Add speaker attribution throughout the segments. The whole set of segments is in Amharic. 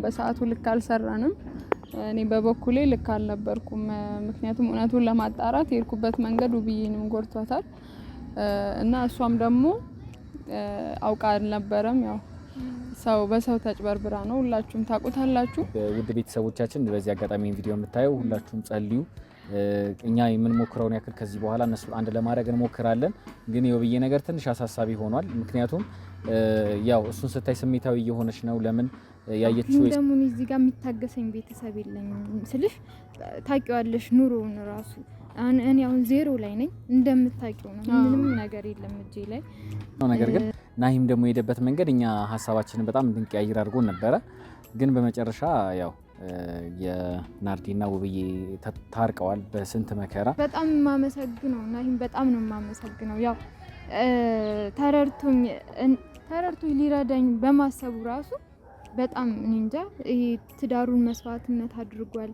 Speaker 1: በሰዓቱ ልክ አልሰራንም። እኔ በበኩሌ ልክ አልነበርኩም። ምክንያቱም እውነቱን ለማጣራት የርኩበት መንገድ ውብዬንም ጎርቷታል እና እሷም ደግሞ አውቃ አልነበረም። ያው ሰው በሰው ተጭበርብራ ነው። ሁላችሁም ታውቁታላችሁ።
Speaker 2: ውድ ቤተሰቦቻችን በዚህ አጋጣሚ ቪዲዮ የምታዩ ሁላችሁም ጸልዩ። እኛ የምንሞክረውን ያክል ከዚህ በኋላ እነሱ አንድ ለማድረግ እንሞክራለን። ግን የውብዬ ነገር ትንሽ አሳሳቢ ሆኗል። ምክንያቱም ያው እሱን ስታይ ስሜታዊ እየሆነች ነው። ለምን ያየችው
Speaker 3: ደግሞ እዚህ ጋር የሚታገሰኝ ቤተሰብ የለኝም ስልሽ ታውቂዋለሽ ኑሮውን ራሱ እኔ አሁን ዜሮ ላይ ነኝ እንደምታውቂው ነው። ምንም ነገር የለም እጄ ላይ
Speaker 2: ነው። ነገር ግን ናሂም ደግሞ የሄደበት መንገድ እኛ ሀሳባችንን በጣም እንድንቀያይር አድርጎን ነበረ። ግን በመጨረሻ ያው የናርዲና ውብዬ ታርቀዋል በስንት መከራ።
Speaker 3: በጣም ማመሰግነው ናሂም በጣም ነው ማመሰግነው። ያው ተረርቶኝ ሊረዳኝ በማሰቡ ራሱ በጣም እንጃ ይሄ ትዳሩን መስዋዕትነት አድርጓል።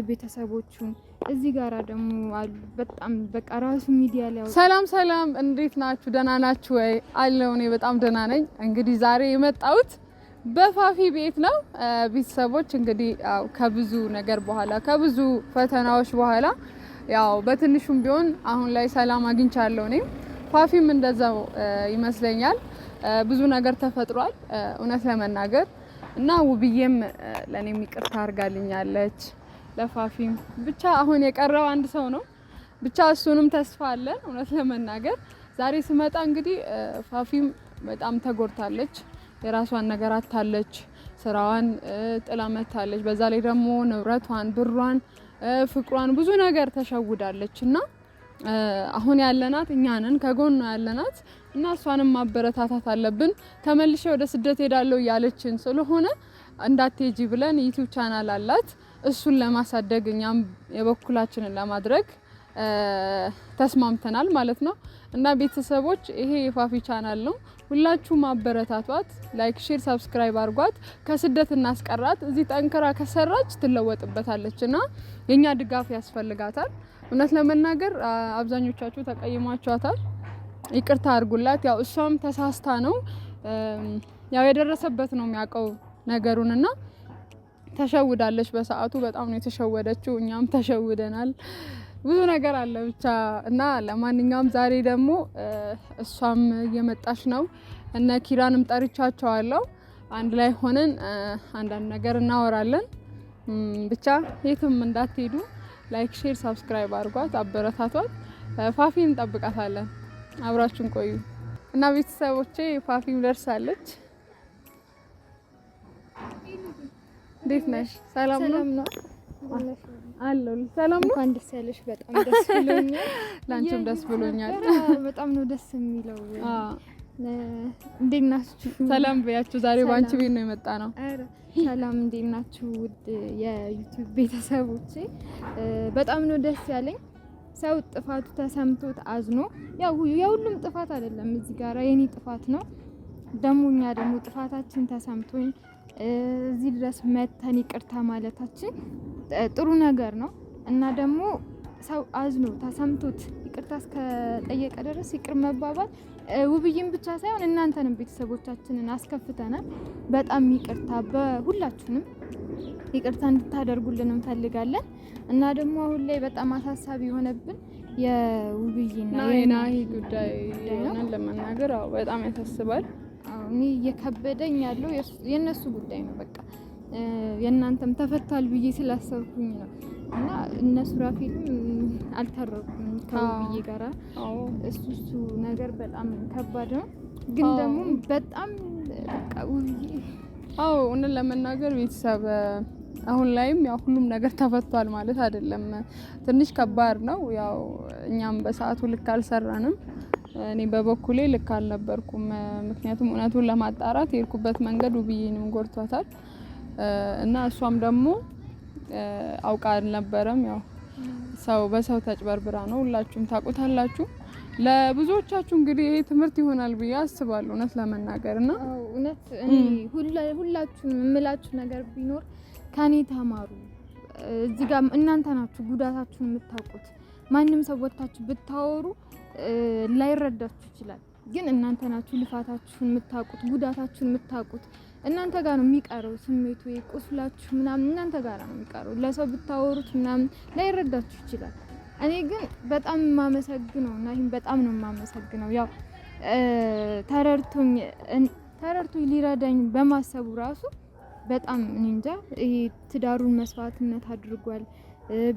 Speaker 3: ቤተሰቦቹን እዚህ ጋራ ደግሞ አሉ። በጣም በቃ ራሱ ሚዲያ ላይ
Speaker 1: ሰላም እንዴት ናችሁ? ደህና ናችሁ ወይ? አለው እኔ በጣም ደህና ነኝ። እንግዲህ ዛሬ የመጣሁት በፋፊ ቤት ነው። ቤተሰቦች እንግዲህ ያው ከብዙ ነገር በኋላ ከብዙ ፈተናዎች በኋላ ያው በትንሹም ቢሆን አሁን ላይ ሰላም አግኝቻለሁ። እኔም ፋፊም እንደዛው ይመስለኛል። ብዙ ነገር ተፈጥሯል እውነት ለመናገር እና ውብዬም ለኔም ይቅርታ አድርጋልኛለች። ለፋፊም ብቻ አሁን የቀረው አንድ ሰው ነው። ብቻ እሱንም ተስፋ አለን። እውነት ለመናገር ዛሬ ስመጣ እንግዲህ ፋፊም በጣም ተጎድታለች። የራሷን ነገር አታለች። ስራዋን ጥላ መታለች። በዛ ላይ ደግሞ ንብረቷን፣ ብሯን፣ ፍቅሯን ብዙ ነገር ተሸውዳለች እና አሁን ያለናት እኛ ነን፣ ከጎን ያለናት እና እሷንም ማበረታታት አለብን። ተመልሼ ወደ ስደት ሄዳለሁ ያለችን ስለሆነ እንዳትሄጂ ብለን ዩቲዩብ ቻናል አላት። እሱን ለማሳደግ እኛም የበኩላችንን ለማድረግ ተስማምተናል ማለት ነው። እና ቤተሰቦች ይሄ የፋፊ ቻናል ነው። ሁላችሁም አበረታቷት። ላይክ፣ ሼር፣ ሰብስክራይብ አድርጓት። ከስደት እናስቀራት። እዚህ ጠንክራ ከሰራች ትለወጥበታለች እና የኛ ድጋፍ ያስፈልጋታል። እውነት ለመናገር አብዛኞቻችሁ ተቀይማችኋታል። ይቅርታ አድርጉላት። ያው እሷም ተሳስታ ነው ያው የደረሰበት ነው የሚያውቀው ነገሩንና ተሸውዳለች። በሰዓቱ በጣም ነው የተሸወደችው። እኛም ተሸውደናል። ብዙ ነገር አለ ብቻ እና ለማንኛውም ዛሬ ደግሞ እሷም እየመጣች ነው። እነ ኪራንም ጠርቻቸዋለሁ። አንድ ላይ ሆነን አንዳንድ ነገር እናወራለን። ብቻ የትም እንዳትሄዱ። ላይክ፣ ሼር፣ ሰብስክራይብ አድርጓት፣ አበረታቷት። ፋፊን እንጠብቃታለን። አብራችሁን ቆዩ እና ቤተሰቦቼ ፋፊም ደርሳለች። እንዴት ነሽ? ሰላም ነው? አለው ሰላም ነው።
Speaker 3: እንኳን ደስ ያለሽ። በጣም ደስ ብሎኛል።
Speaker 1: ላንቺም ደስ ብሎኛል።
Speaker 3: በጣም ነው ደስ የሚለው። እንዴት ናችሁ?
Speaker 1: ሰላም በያችሁ። ዛሬ ባንቺ ቤት ነው የመጣ ነው።
Speaker 3: አረ ሰላም፣ እንዴት ናችሁ? ውድ የዩቲዩብ ቤተሰቦቼ በጣም ነው ደስ ያለኝ። ሰው ጥፋቱ ተሰምቶት አዝኖ ያው የሁሉም ጥፋት አይደለም እዚህ ጋራ የኔ ጥፋት ነው። ደሞኛ ደግሞ ጥፋታችን ተሰምቶኝ እዚህ ድረስ መተን ይቅርታ ማለታችን ጥሩ ነገር ነው እና ደግሞ ሰው አዝኖ ተሰምቶት ይቅርታ እስከጠየቀ ድረስ ይቅር መባባል ውብዬም ብቻ ሳይሆን እናንተንም ቤተሰቦቻችንን አስከፍተናል። በጣም ይቅርታ በሁላችሁንም ይቅርታ እንድታደርጉልን እንፈልጋለን እና ደግሞ አሁን ላይ በጣም አሳሳቢ የሆነብን የውብዬና
Speaker 1: የናሂ ጉዳይ ነው ለመናገር በጣም ያሳስባል።
Speaker 3: እኔ እየከበደኝ ያለው የነሱ ጉዳይ ነው። በቃ የእናንተም ተፈታል ብዬ ስላሰብኩኝ ነው እና እነሱ ራፊልም አልተረኩም ከውብዬ ጋራ እሱ ነገር በጣም ከባድ ነው። ግን ደግሞ በጣም በቃ ውብዬ
Speaker 1: እውነት ለመናገር ቤተሰብ አሁን ላይም ያው ሁሉም ነገር ተፈቷል ማለት አይደለም። ትንሽ ከባድ ነው። ያው እኛም በሰዓቱ ልክ አልሰራንም። እኔ በበኩሌ ልክ አልነበርኩም። ምክንያቱም እውነቱን ለማጣራት የርኩበት መንገድ ውብዬንም ጎርቷታል እና እሷም ደግሞ አውቃ አልነበረም። ያው ሰው በሰው ተጭበርብራ ነው። ሁላችሁም ታውቁታላችሁ። ለብዙዎቻችሁ እንግዲህ ይሄ ትምህርት ይሆናል ብዬ አስባለሁ እውነት ለመናገርና
Speaker 3: እውነት እኔ ሁላችሁም የምላችሁ ነገር ቢኖር ከኔ ተማሩ። እዚህ ጋር እናንተ ናችሁ ጉዳታችሁን የምታውቁት። ማንም ሰው ወጣችሁ ብታወሩ ላይረዳችሁ ይችላል። ግን እናንተ ናችሁ ልፋታችሁን የምታውቁት፣ ጉዳታችሁን የምታውቁት። እናንተ ጋር ነው የሚቀረው ስሜቱ ቁስላችሁ ምናምን እናንተ ጋር ነው የሚቀረው። ለሰው ብታወሩት ምናምን ላይረዳችሁ ይችላል። እኔ ግን በጣም የማመሰግነው እና ይሄን በጣም ነው የማመሰግነው። ያው ተረድቶኝ ሊረዳኝ በማሰቡ ራሱ በጣም እኔ እንጃ ይሄ ትዳሩን መስዋዕትነት አድርጓል።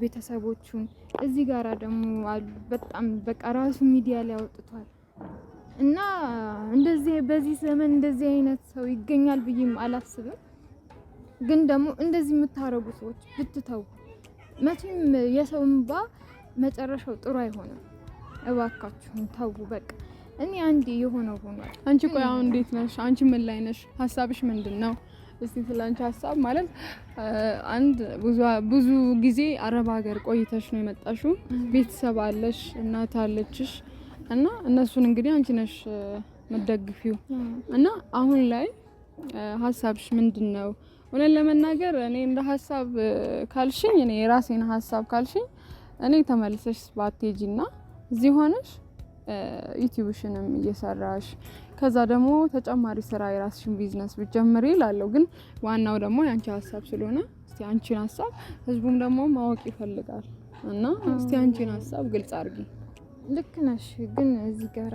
Speaker 3: ቤተሰቦቹን እዚህ ጋራ ደግሞ አሉ በጣም በቃ ራሱ ሚዲያ ላይ አውጥቷል እና እንደዚህ በዚህ ዘመን እንደዚህ አይነት ሰው ይገኛል ብዬም አላስብም። ግን ደግሞ እንደዚህ የምታረጉ ሰዎች ብትተው መቼም የሰው እንባ መጨረሻው ጥሩ አይሆንም። እባካችሁን ተው በቃ። እኔ አንዴ የሆነው ሆኗል።
Speaker 1: አንቺ ቆይ አሁን እንዴት ነሽ? አንቺ ምን ላይ ነሽ? ሀሳብሽ ምንድነው? እስቲ ስለአንቺ ሀሳብ ማለት አንድ ብዙ ጊዜ አረብ ሀገር ቆይተሽ ነው የመጣሽው። ቤተሰብ አለሽ፣ እናት አለችሽ እና እነሱን እንግዲህ አንቺ ነሽ መደግፊው እና አሁን ላይ ሀሳብሽ ምንድነው? እውነት ለመናገር እኔ እንደ ሀሳብ ካልሽኝ እኔ የራሴን ሀሳብ ካልሽኝ እኔ ተመልሰሽ ባትሄጂና እዚህ ሆነሽ ዩቲዩብሽንም እየሰራሽ ከዛ ደግሞ ተጨማሪ ስራ የራስሽን ቢዝነስ ብትጀምሪ እላለሁ። ግን ዋናው ደግሞ ያንቺ ሀሳብ ስለሆነ እስቲ አንቺን ሀሳብ ህዝቡም ደግሞ ማወቅ ይፈልጋል እና እስቲ አንቺን ሀሳብ ግልጽ አድርጊ።
Speaker 3: ልክ ነሽ። ግን እዚህ ጋራ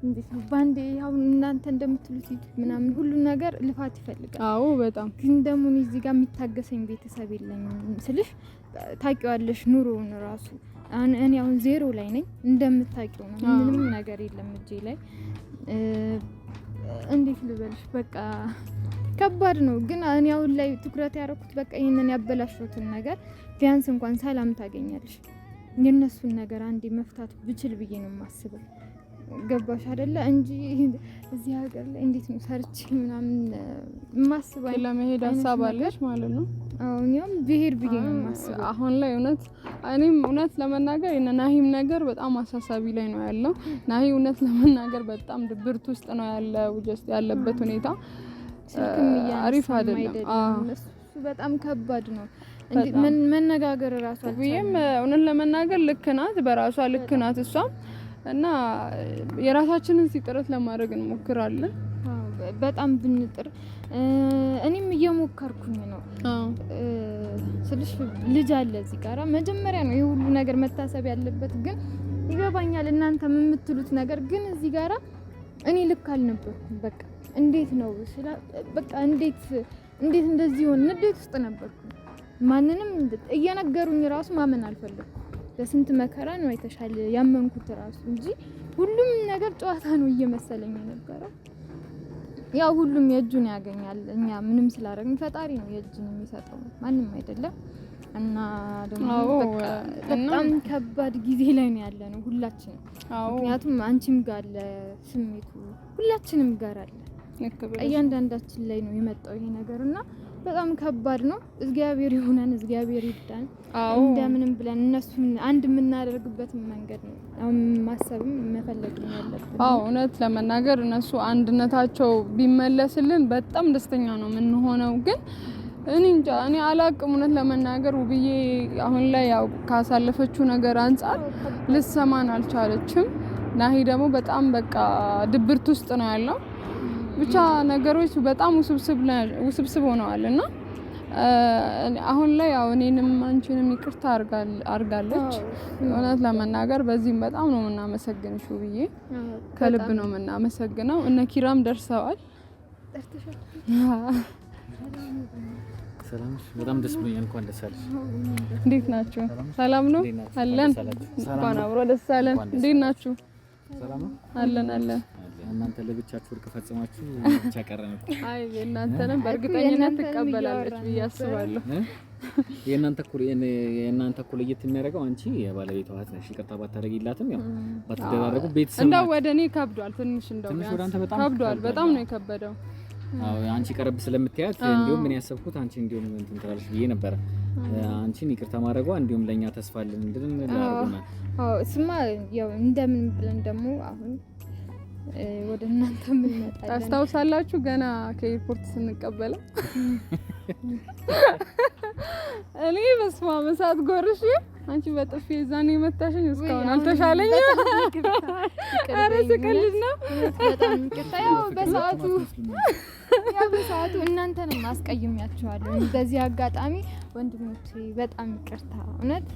Speaker 3: እንዴት ነው ባንዴ ያው እናንተ እንደምትሉት ምናምን ሁሉ ነገር ልፋት ይፈልጋል።
Speaker 1: አዎ በጣም
Speaker 3: ግን ደግሞ እዚህ ጋር የሚታገሰኝ ቤተሰብ የለኝም ስልሽ ታውቂዋለሽ ኑሮውን ራሱ እኔ አሁን ዜሮ ላይ ነኝ እንደምታውቂው ነው። ምንም ነገር የለም እጄ ላይ እንዴት ልበልሽ በቃ ከባድ ነው። ግን እኔ አሁን ላይ ትኩረት ያደረኩት በቃ ይሄንን ያበላሽሁትን ነገር ቢያንስ እንኳን ሰላም ታገኛለሽ የነሱን ነገር አንዴ መፍታት ብችል ብዬ ነው የማስበው። ገባሽ አይደለ? እንጂ እዚህ ሀገር ላይ እንዴት ነው ሰርች ምናምን ማስበው
Speaker 1: ለመሄድ ሀሳብ አለሽ ማለት ነው?
Speaker 3: አዎ እኛም ብሄር ብዬ ነው የማስበው
Speaker 1: አሁን ላይ እኔም እውነት ለመናገር የናሂም ነገር በጣም አሳሳቢ ላይ ነው ያለው። ናሂ እውነት ለመናገር በጣም ድብርት ውስጥ ነው ያለው። ጀስት ያለበት ሁኔታ አሪፍ አይደለም።
Speaker 3: እሱ በጣም ከባድ ነው። እንዴ መነጋገር ራሱ
Speaker 1: አልቻለም። እውነት ለመናገር ልክ ናት፣ በራሷ ልክ ናት እሷም እና የራሳችንን ጥረት ለማድረግ እንሞክራለን።
Speaker 3: በጣም ብንጥር እኔም እየሞከርኩኝ ነው። ስልሽ ልጅ አለ እዚህ ጋራ መጀመሪያ ነው የሁሉ ነገር መታሰብ ያለበት። ግን ይገባኛል እናንተ የምትሉት ነገር ግን እዚህ ጋራ እኔ ልክ አልነበርኩም። በቃ እንዴት ነው በቃ እንዴት እንደዚህ ሆነ ንዴት ውስጥ ነበርኩ። ማንንም እየነገሩኝ ራሱ ማመን አልፈለኩም። በስንት መከራ ነው የተሻለ ያመንኩት ራሱ እንጂ ሁሉም ነገር ጨዋታ ነው እየመሰለኝ የነበረው። ያው ሁሉም የእጁን ያገኛል። እኛ ምንም ስላደረግን ፈጣሪ ነው የእጁን የሚሰጠው ማንም አይደለም። እና ደግሞ በጣም ከባድ ጊዜ ላይ ነው ያለነው ሁላችንም። ምክንያቱም አንቺም ጋር አለ ስሜቱ ሁላችንም ጋር አለ። እያንዳንዳችን ላይ ነው የመጣው ይሄ ነገርና በጣም ከባድ ነው። እግዚአብሔር ይሁነን፣ እግዚአብሔር ይርዳን። እንደምንም ብለን እነሱን አንድ የምናደርግበት መንገድ ነው ማሰብም መፈለግም ያለብን።
Speaker 1: እውነት ለመናገር እነሱ አንድነታቸው ቢመለስልን በጣም ደስተኛ ነው የምንሆነው። ግን እኔ እንጃ እኔ አላቅም። እውነት ለመናገር ውብዬ አሁን ላይ ያው ካሳለፈችው ነገር አንፃር ልትሰማን አልቻለችም። ናሂ ደግሞ በጣም በቃ ድብርት ውስጥ ነው ያለው። ብቻ ነገሮች በጣም ውስብስብ ሆነዋልና አሁን ላይ ያው እኔንም አንቺንም ይቅርታ አርጋለች። እውነት ለመናገር በዚህም በጣም ነው የምናመሰግንሽ ውብዬ፣ ከልብ ነው የምናመሰግነው። እነ ኪራም ደርሰዋል።
Speaker 2: ሰላም በጣም ደስ ብሎኛል። እንኳን ደስ አለሽ።
Speaker 1: እንዴት ናችሁ? ሰላም ነው አለን። እንኳን አብሮ ደስ አለን። እንዴት ናችሁ?
Speaker 2: ሰላም ነው
Speaker 1: አለን።
Speaker 2: እናንተ ለብቻችሁ ወርቅ ፈጽማችሁ ብቻ ቀረን እኮ።
Speaker 1: አይ እናንተንም በእርግጠኝነት ትቀበላለች ብዬ አስባለሁ። የእናንተ እኮ ለየት የሚያደርገው አንቺ የባለቤቷ እህት ነሽ። ይቅርታ ባታደርጊላትም ያው ባትደራረጉ ቤተሰብ እንደው ወደ እኔ ከብዷል ትንሽ ወደ አንተ በጣም ከብዷል። በጣም ነው የከበደው።
Speaker 2: አንቺ ቀረብ ስለምትያት እንዲሁም ምን ያሰብኩት አንቺ እንዲሁም እንትን ትላለሽ ብዬ ነበር። አንቺን ይቅርታ ማድረጓ እንዲሁም ለኛ ተስፋ አለን እንድንላርጉና
Speaker 3: ስማ ያው እንደምን ብለን ደግሞ አሁን ወደ እናንተ ምን መጣለን
Speaker 1: ታስታውሳላችሁ? ገና ከኤርፖርት ስንቀበለው እኔ በስማ መሳት ጎርሽ አንቺ በጥፊ ዛኔ መታሽኝ እስካሁን አልተሻለኝ። ኧረ ስቀልድ ነው።
Speaker 3: በጣም ይቅርታ። ያው በሰዓቱ ያው በሰዓቱ እናንተንም አስቀይሜያችኋለሁ። በዚህ አጋጣሚ ወንድሞቼ በጣም ይቅርታ። እውነት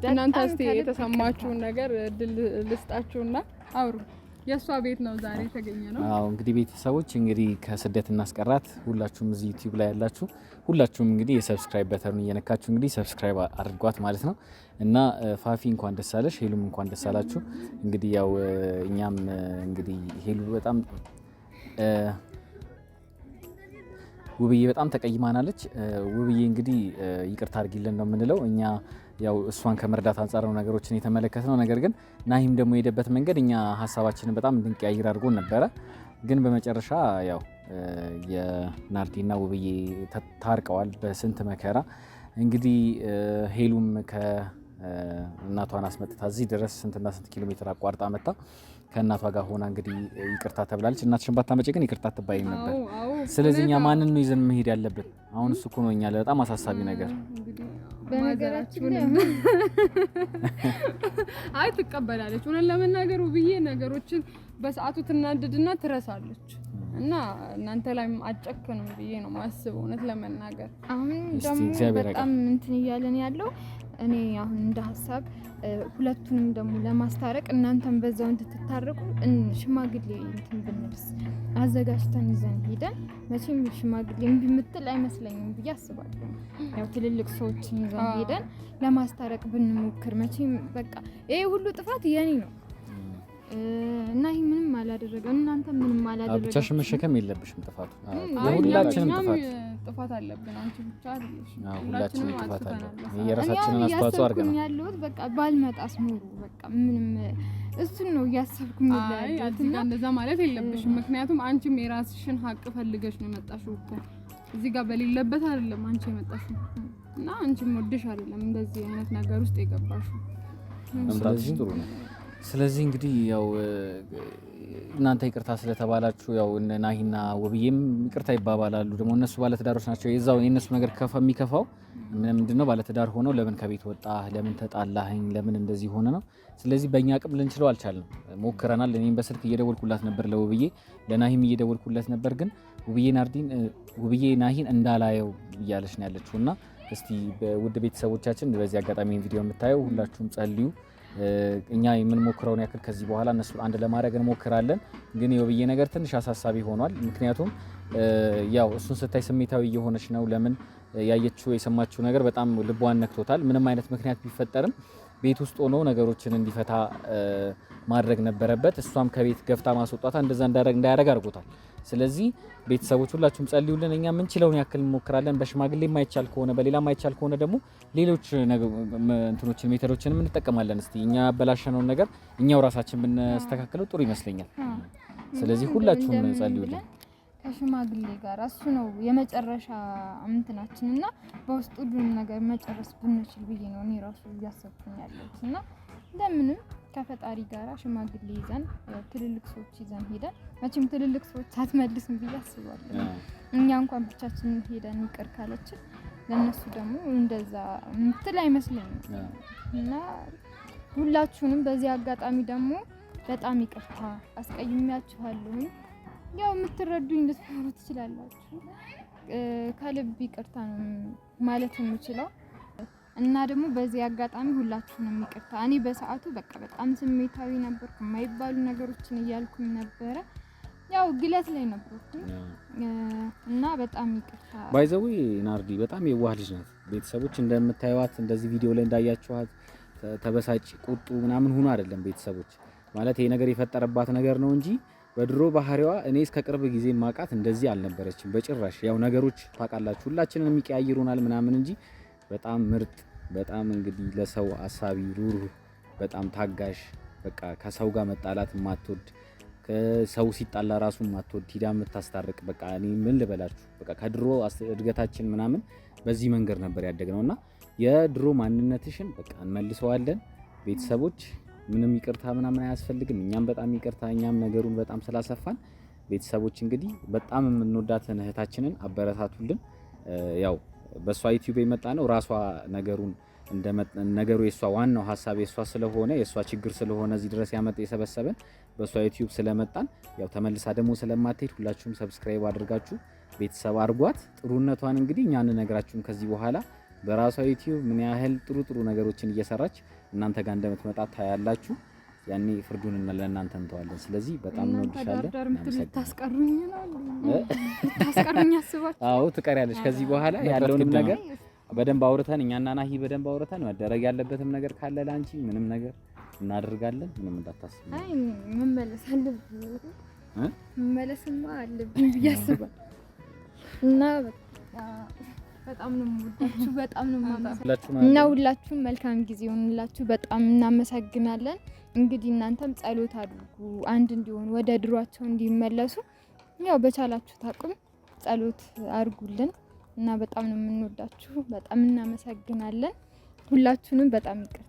Speaker 1: እናንተ እስቲ የተሰማችሁን ነገር ድል ልስጣችሁና አውሩ። የሷ ቤት ነው ዛሬ የተገኘ ነው።
Speaker 2: አዎ እንግዲህ ቤተሰቦች እንግዲህ ከስደት እናስቀራት ሁላችሁም እዚህ ዩቲዩብ ላይ ያላችሁ ሁላችሁም እንግዲህ የሰብስክራይብ በተኑን እየነካችሁ እንግዲህ ሰብስክራይብ አድርጓት ማለት ነው። እና ፋፊ እንኳን ደስ አለሽ፣ ሄሉም እንኳን ደስ አላችሁ። እንግዲህ ያው እኛም እንግዲህ ሄሉ በጣም ውብዬ በጣም ተቀይማናለች። ውብዬ እንግዲህ ይቅርታ አድርጊልን ነው የምንለው እኛ ያው እሷን ከመርዳት አንጻር ነው ነገሮችን የተመለከትነው። ነገር ግን ናሂም ደግሞ የሄደበት መንገድ እኛ ሀሳባችንን በጣም እንድንቀያይር አድርጎ ነበረ። ግን በመጨረሻ ያው የናርዲና ውብዬ ታርቀዋል በስንት መከራ። እንግዲህ ሄሉም ከእናቷን አስመጥታ እዚህ ድረስ ስንትና ስንት ኪሎ ሜትር አቋርጣ መጣ ከእናቷ ጋር ሆና እንግዲህ ይቅርታ ተብላለች። እናትሽን ባታመጪ ግን ይቅርታ አትባይም ነበር። ስለዚህ እኛ ማንን ነው ይዘን መሄድ ያለብን? አሁን እሱ እኮ ነው እኛ በጣም አሳሳቢ ነገር።
Speaker 3: በነገራችን ላይ
Speaker 1: አይ ትቀበላለች። እውነት ለመናገር ውብዬ ነገሮችን በሰዓቱ ትናደድና ትረሳለች እና እናንተ ላይ አጨክንም ብዬ ነው ማስበው። እውነት ለመናገር
Speaker 3: አሁን ደግሞ በጣም እንትን እያለን ያለው እኔ አሁን እንደ ሀሳብ ሁለቱንም ደግሞ ለማስታረቅ እናንተም በዛው እንድትታረቁ ሽማግሌ እንትን ብንልስ አዘጋጅተን ይዘን ሄደን መቼም ሽማግሌ እምቢ የምትል አይመስለኝም ብዬ አስባለሁ። ያው ትልልቅ ሰዎችን ይዘን ሄደን ለማስታረቅ ብንሞክር መቼም በቃ ይሄ ሁሉ ጥፋት የኔ ነው እና ይሄ ምንም አላደረገም፣ እናንተ ምንም አላደረገም።
Speaker 2: ብቻሽን መሸከም የለብሽም ጥፋቱ። የሁላችንም
Speaker 1: ጥፋት አለብን። አንቺ ብቻ አይደለሽ፣
Speaker 2: ሁላችንም ጥፋት አለብን። የራሳችንን አስተዋጽኦ አድርገን ነው
Speaker 3: ያለሁት። በቃ ባልመጣስ ኖሩ በቃ ምንም እሱን ነው እያሰብኩኝ ያለሁት።
Speaker 1: እና እንደዛ ማለት የለብሽም። ምክንያቱም አንቺም የራስሽን ሀቅ ፈልገሽ ነው የመጣሽው እኮ እዚህ ጋር በሌለበት አይደለም አንቺ የመጣሽው እና አንቺም ወድሽ አይደለም እንደዚህ አይነት ነገር ውስጥ የገባሽው።
Speaker 2: ስለዚህ ጥሩ ነው። ስለዚህ እንግዲህ ያው እናንተ ይቅርታ ስለተባላችሁ ያው እነ ናሂና ውብዬም ይቅርታ ይባባላሉ። ደግሞ እነሱ ባለትዳሮች ናቸው። የዛው የእነሱ ነገር የሚከፋው ምንድነው ባለትዳር ሆነው ለምን ከቤት ወጣ፣ ለምን ተጣላኸኝ፣ ለምን እንደዚህ ሆነ ነው። ስለዚህ በእኛ አቅም ልንችለው አልቻልንም። ሞክረናል። እኔም በስልክ እየደወልኩላት ነበር ለውብዬ፣ ለናሂም እየደወልኩለት ነበር። ግን ውብዬ ናሂን እንዳላየው እያለች ነው ያለችው። እና እስቲ ውድ ቤተሰቦቻችን በዚህ አጋጣሚ ቪዲዮ የምታየው ሁላችሁም ጸልዩ። እኛ የምንሞክረውን ያክል ከዚህ በኋላ እነሱ አንድ ለማድረግ እንሞክራለን። ግን የውብዬ ነገር ትንሽ አሳሳቢ ሆኗል። ምክንያቱም ያው እሱን ስታይ ስሜታዊ እየሆነች ነው። ለምን ያየችው የሰማችው ነገር በጣም ልቧን ነክቶታል። ምንም አይነት ምክንያት ቢፈጠርም ቤት ውስጥ ሆኖ ነገሮችን እንዲፈታ ማድረግ ነበረበት። እሷም ከቤት ገፍታ ማስወጣታ እንደዛ እንዳያደርግ አድርጎታል። ስለዚህ ቤተሰቦች ሁላችሁም ጸልዩልን። እኛ የምንችለውን ያክል እንሞክራለን። በሽማግሌ የማይቻል ከሆነ በሌላ የማይቻል ከሆነ ደግሞ ሌሎች እንትኖችን ሜተዶችንም እንጠቀማለን። እስቲ እኛ ያበላሸነውን ነገር እኛው ራሳችን ብናስተካክለው ጥሩ ይመስለኛል። ስለዚህ ሁላችሁም ጸልዩልን።
Speaker 3: ከሽማግሌ ጋር እሱ ነው የመጨረሻ እንትናችን እና በውስጥ ሁሉንም ነገር መጨረስ ብንችል ብዬ ነው እኔ ራሱ እያሰብኩኝ ያለሁት እና እንደምንም ከፈጣሪ ጋር ሽማግሌ ይዘን ትልልቅ ሰዎች ይዘን ሄደን መቼም ትልልቅ ሰዎች አትመልስም ብዬ አስባለሁ። እኛ እንኳን ብቻችንን ሄደን ይቅር ካለችን ለነሱ ደግሞ እንደዛ ምትል አይመስለኝም እና ሁላችሁንም በዚህ አጋጣሚ ደግሞ በጣም ይቅርታ አስቀይሜያችኋለሁ። ያው የምትረዱኝ ልትኖሩ ትችላላችሁ። ከልብ ይቅርታ ነው ማለት የምችለው እና ደግሞ በዚህ አጋጣሚ ሁላችሁንም ይቅርታ። እኔ በሰዓቱ በቃ በጣም ስሜታዊ ነበርኩ፣ የማይባሉ ነገሮችን እያልኩኝ ነበረ። ያው ግለት ላይ ነበርኩ እና በጣም ይቅርታ።
Speaker 2: ባይዘው ናርዲ በጣም የዋህ ልጅ ናት። ቤተሰቦች እንደምታዩት እንደዚህ ቪዲዮ ላይ እንዳያችኋት ተበሳጭ ቁጡ ምናምን ሆኖ አይደለም። ቤተሰቦች ማለት ይሄ ነገር የፈጠረባት ነገር ነው እንጂ በድሮ ባህሪዋ እኔ እስከ ቅርብ ጊዜ ማቃት እንደዚህ አልነበረችም በጭራሽ። ያው ነገሮች ታውቃላችሁ ሁላችንን የሚቀያይሩናል ምናምን እንጂ በጣም ምርጥ፣ በጣም እንግዲህ ለሰው አሳቢ፣ ሩህሩህ፣ በጣም ታጋሽ፣ በቃ ከሰው ጋር መጣላት ማትወድ፣ ከሰው ሲጣላ ራሱ ማትወድ፣ ሂዳ የምታስታርቅ በቃ እኔ ምን ልበላችሁ በቃ ከድሮ እድገታችን ምናምን በዚህ መንገድ ነበር ያደግነውና የድሮ ማንነትሽን በቃ እንመልሰዋለን። ቤተሰቦች ምንም ይቅርታ ምናምን አያስፈልግም። እኛም በጣም ይቅርታ፣ እኛም ነገሩን በጣም ስላሰፋን ቤተሰቦች እንግዲህ በጣም የምንወዳትን እህታችንን አበረታቱልን። ያው በሷ ዩቲዩብ የመጣ ነው ራሷ ነገሩ የሷ ዋናው ሀሳብ የሷ ስለሆነ የሷ ችግር ስለሆነ እዚህ ድረስ የሰበሰበን በሷ ዩቲዩብ ስለመጣን ያው ተመልሳ ደግሞ ስለማትሄድ ሁላችሁም ሰብስክራይብ አድርጋችሁ ቤተሰብ አድርጓት። ጥሩነቷን እንግዲህ እኛ እንነግራችሁም ከዚህ በኋላ በራሷ ዩቲዩብ ምን ያህል ጥሩ ነገሮችን እየሰራች እናንተ ጋር እንደምትመጣ ታያላችሁ። ያኔ ፍርዱን ለእናንተ እንተዋለን። ስለዚህ በጣም ነው ዲሻለ
Speaker 3: ታስቀሩኝ አስባችሁ።
Speaker 2: አዎ ትቀሪያለሽ። ከዚህ በኋላ ያለውንም ነገር በደንብ አውርተን እኛና ናሂ በደንብ አውርተን መደረግ ያለበትም ነገር ካለ ላንቺ ምንም ነገር እናደርጋለን። ምንም እንዳታስቢ።
Speaker 3: አይ መመለስ አለብኝ መመለስማ አለብኝ ብዬ አስባለሁ። እና በጣም ነው የምወዳችሁ፣ በጣም ነው የማመሰግናችሁ። እና ሁላችሁም መልካም ጊዜ ይሁንላችሁ። በጣም እናመሰግናለን። እንግዲህ እናንተም ጸሎት አድርጉ አንድ እንዲሆኑ ወደ ድሯቸው እንዲመለሱ ያው በቻላችሁት አቅም ጸሎት አድርጉልን እና በጣም ነው የምንወዳችሁ። በጣም እናመሰግናለን። ሁላችሁንም በጣም ይቅርታ